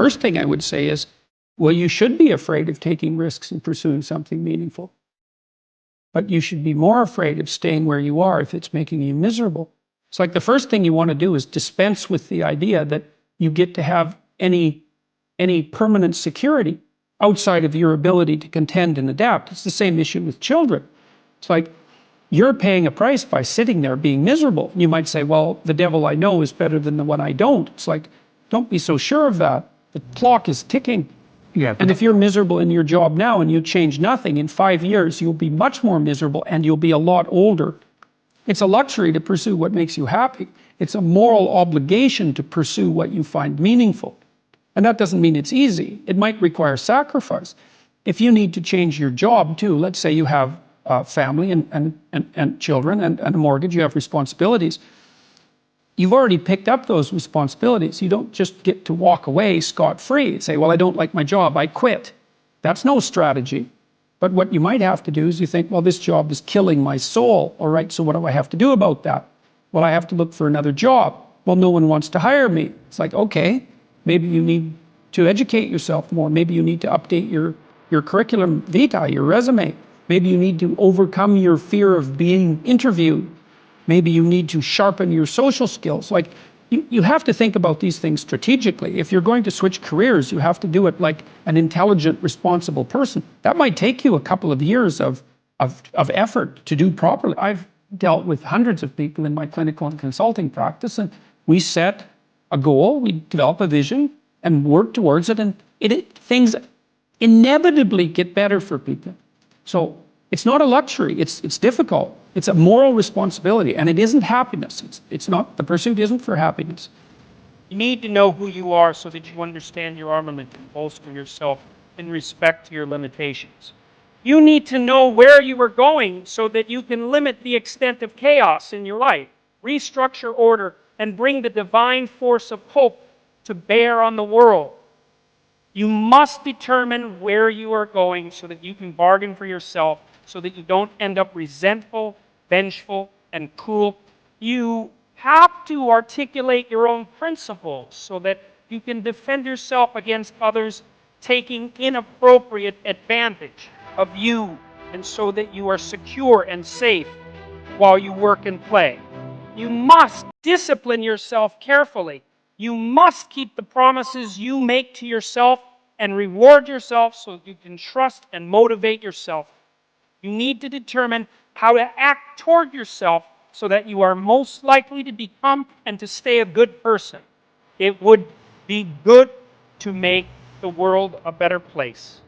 first thing I would say is, well, you should be afraid of taking risks and pursuing something meaningful. But you should be more afraid of staying where you are if it's making you miserable. It's like the first thing you want to do is dispense with the idea that you get to have any permanent security outside of your ability to contend and adapt. It's the same issue with children. It's like you're paying a price by sitting there being miserable. You might say, well, the devil I know is better than the one I don't. It's like, don't be so sure of that. The clock is ticking. Yeah. And if you're miserable in your job now and you change nothing, in 5 years, you'll be much more miserable and you'll be a lot older. It's a luxury to pursue what makes you happy. It's a moral obligation to pursue what you find meaningful. And that doesn't mean it's easy. It might require sacrifice. If you need to change your job too, let's say you have a family and children and a mortgage, you have responsibilities. You've already picked up those responsibilities. You don't just get to walk away scot-free, say, well, I don't like my job, I quit. That's no strategy. But what you might have to do is you think, well, this job is killing my soul. All right, so what do I have to do about that? Well, I have to look for another job. Well, no one wants to hire me. It's like, okay, maybe you need to educate yourself more. Maybe you need to update your curriculum vitae, your resume. Maybe you need to overcome your fear of being interviewed. Maybe you need to sharpen your social skills. Like, you have to think about these things strategically. If you're going to switch careers, you have to do it like an intelligent, responsible person. That might take you a couple of years of effort to do properly. I've dealt with hundreds of people in my clinical and consulting practice, and we set a goal, we develop a vision, and work towards it, and things inevitably get better for people. So it's not a luxury, it's difficult. It's a moral responsibility, and it isn't happiness. It's not, the pursuit isn't for happiness. You need to know who you are so that you understand your armament and bolster yourself in respect to your limitations. You need to know where you are going so that you can limit the extent of chaos in your life, restructure order, and bring the divine force of hope to bear on the world. You must determine where you are going so that you can bargain for yourself, so that you don't end up resentful, vengeful, and cruel. You have to articulate your own principles so that you can defend yourself against others taking inappropriate advantage of you, and so that you are secure and safe while you work and play. You must discipline yourself carefully. You must keep the promises you make to yourself and reward yourself so that you can trust and motivate yourself. You need to determine how to act toward yourself so that you are most likely to become and to stay a good person. It would be good to make the world a better place.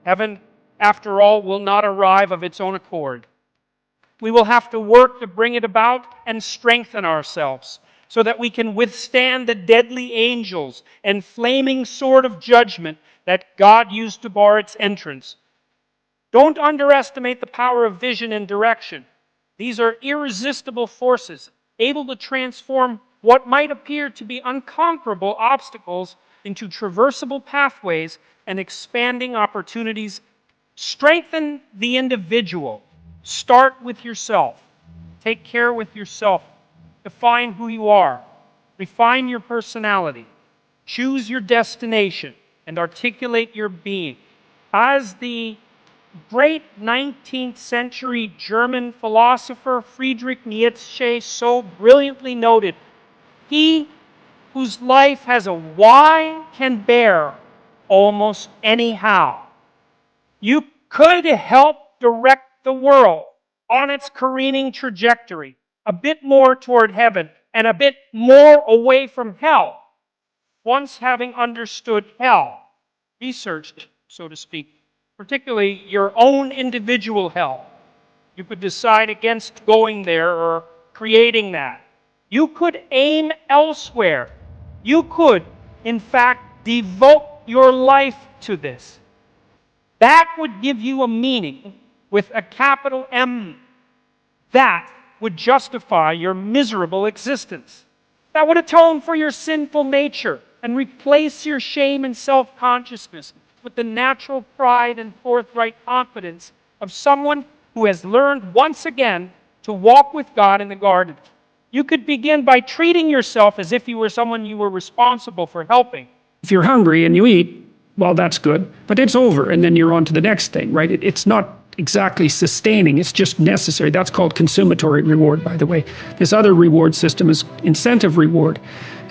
Heaven, after all, will not arrive of its own accord. We will have to work to bring it about and strengthen ourselves so that we can withstand the deadly angels and flaming sword of judgment that God used to bar its entrance. Don't underestimate the power of vision and direction. These are irresistible forces, able to transform what might appear to be unconquerable obstacles into traversable pathways and expanding opportunities. Strengthen the individual. Start with yourself. Take care with yourself. Define who you are. Refine your personality. Choose your destination and articulate your being. As the great 19th century German philosopher Friedrich Nietzsche so brilliantly noted, he whose life has a why can bear almost anyhow. You could help direct the world on its careening trajectory, a bit more toward heaven and a bit more away from hell. Once having understood hell, researched, so to speak, particularly your own individual hell, you could decide against going there or creating that. You could aim elsewhere. You could, in fact, devote your life to this. That would give you a meaning with a capital M. That would justify your miserable existence. That would atone for your sinful nature and replace your shame and self-consciousness with the natural pride and forthright confidence of someone who has learned once again to walk with God in the garden. You could begin by treating yourself as if you were someone you were responsible for helping. If you're hungry and you eat, well, that's good, but it's over, and then you're on to the next thing, right? It's not exactly sustaining, it's just necessary. That's called consummatory reward, by the way. This other reward system is incentive reward.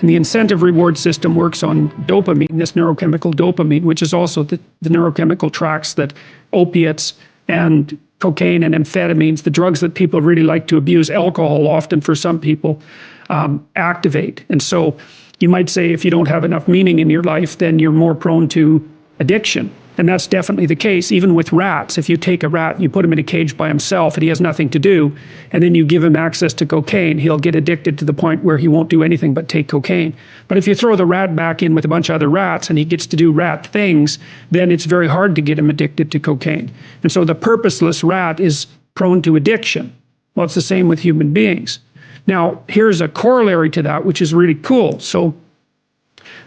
And the incentive reward system works on dopamine, this neurochemical dopamine, which is also the neurochemical tracks that opiates and cocaine and amphetamines, the drugs that people really like to abuse, alcohol often for some people, activate. And so you might say if you don't have enough meaning in your life, then you're more prone to addiction. And that's definitely the case, even with rats. If you take a rat and you put him in a cage by himself and he has nothing to do, and then you give him access to cocaine, he'll get addicted to the point where he won't do anything but take cocaine. But if you throw the rat back in with a bunch of other rats and he gets to do rat things, then it's very hard to get him addicted to cocaine. And so the purposeless rat is prone to addiction. Well, it's the same with human beings. Now, here's a corollary to that, which is really cool. So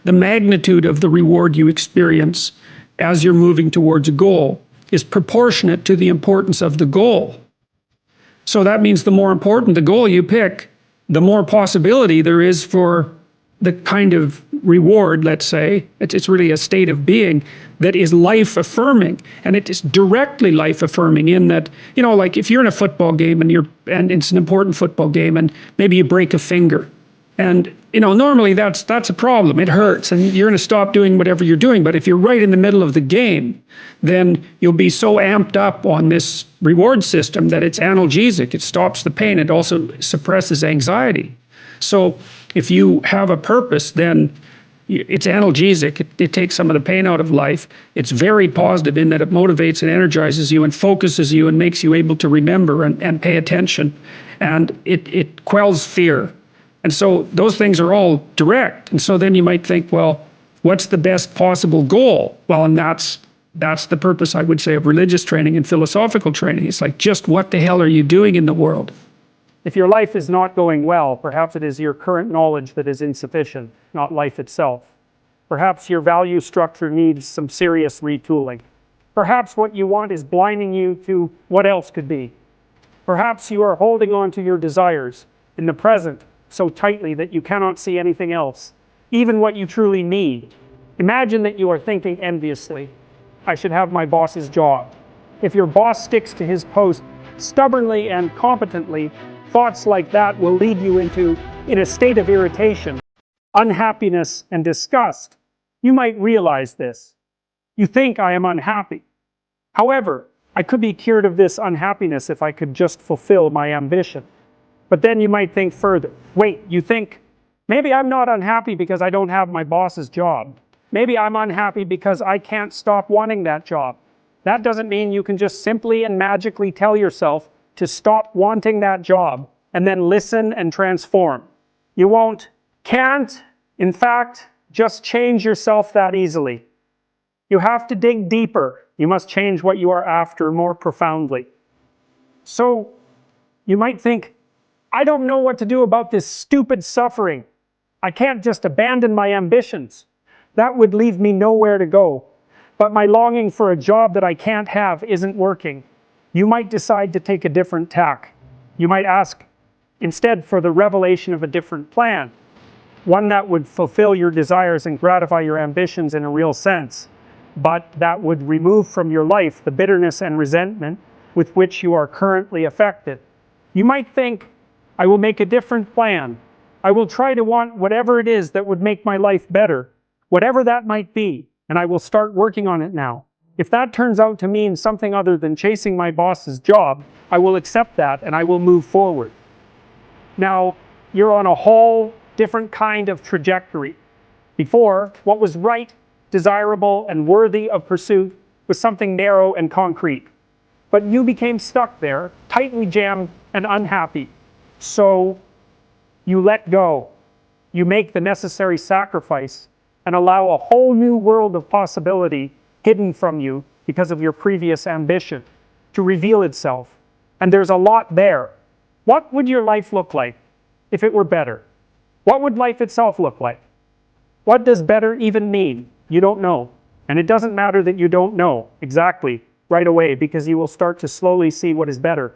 the magnitude of the reward you experience as you're moving towards a goal is proportionate to the importance of the goal. So that means the more important the goal you pick, the more possibility there is for the kind of reward, let's say, it's really a state of being that is life affirming. And it is directly life affirming in that, you know, like if you're in a football game and it's an important football game and maybe you break a finger. And, you know, normally that's a problem. It hurts and you're going to stop doing whatever you're doing. But if you're right in the middle of the game, then you'll be so amped up on this reward system that it's analgesic. It stops the pain. It also suppresses anxiety. So if you have a purpose, then it's analgesic. It takes some of the pain out of life. It's very positive in that it motivates and energizes you and focuses you and makes you able to remember and pay attention. And it quells fear. And so those things are all direct. And so then you might think, well, what's the best possible goal? Well, and that's the purpose, I would say, of religious training and philosophical training. It's like, just what the hell are you doing in the world? If your life is not going well, perhaps it is your current knowledge that is insufficient, not life itself. Perhaps your value structure needs some serious retooling. Perhaps what you want is blinding you to what else could be. Perhaps you are holding on to your desires in the present so tightly that you cannot see anything else, even what you truly need. Imagine that you are thinking enviously, I should have my boss's job. If your boss sticks to his post stubbornly and competently, thoughts like that will lead you in a state of irritation, unhappiness, and disgust. You might realize this. You think I am unhappy. However, I could be cured of this unhappiness if I could just fulfill my ambition. But then you might think further. Wait, you think, maybe I'm not unhappy because I don't have my boss's job. Maybe I'm unhappy because I can't stop wanting that job. That doesn't mean you can just simply and magically tell yourself to stop wanting that job and then listen and transform. You can't, in fact, just change yourself that easily. You have to dig deeper. You must change what you are after more profoundly. So you might think, I don't know what to do about this stupid suffering. I can't just abandon my ambitions. That would leave me nowhere to go. But my longing for a job that I can't have isn't working. You might decide to take a different tack. You might ask instead for the revelation of a different plan, one that would fulfill your desires and gratify your ambitions in a real sense, but that would remove from your life the bitterness and resentment with which you are currently affected. You might think, I will make a different plan. I will try to want whatever it is that would make my life better, whatever that might be, and I will start working on it now. If that turns out to mean something other than chasing my boss's job, I will accept that and I will move forward. Now, you're on a whole different kind of trajectory. Before, what was right, desirable, and worthy of pursuit was something narrow and concrete. But you became stuck there, tightly jammed and unhappy. So you let go. You make the necessary sacrifice and allow a whole new world of possibility hidden from you because of your previous ambition to reveal itself. And there's a lot there. What would your life look like if it were better? What would life itself look like? What does better even mean? You don't know. And it doesn't matter that you don't know exactly right away, because you will start to slowly see what is better.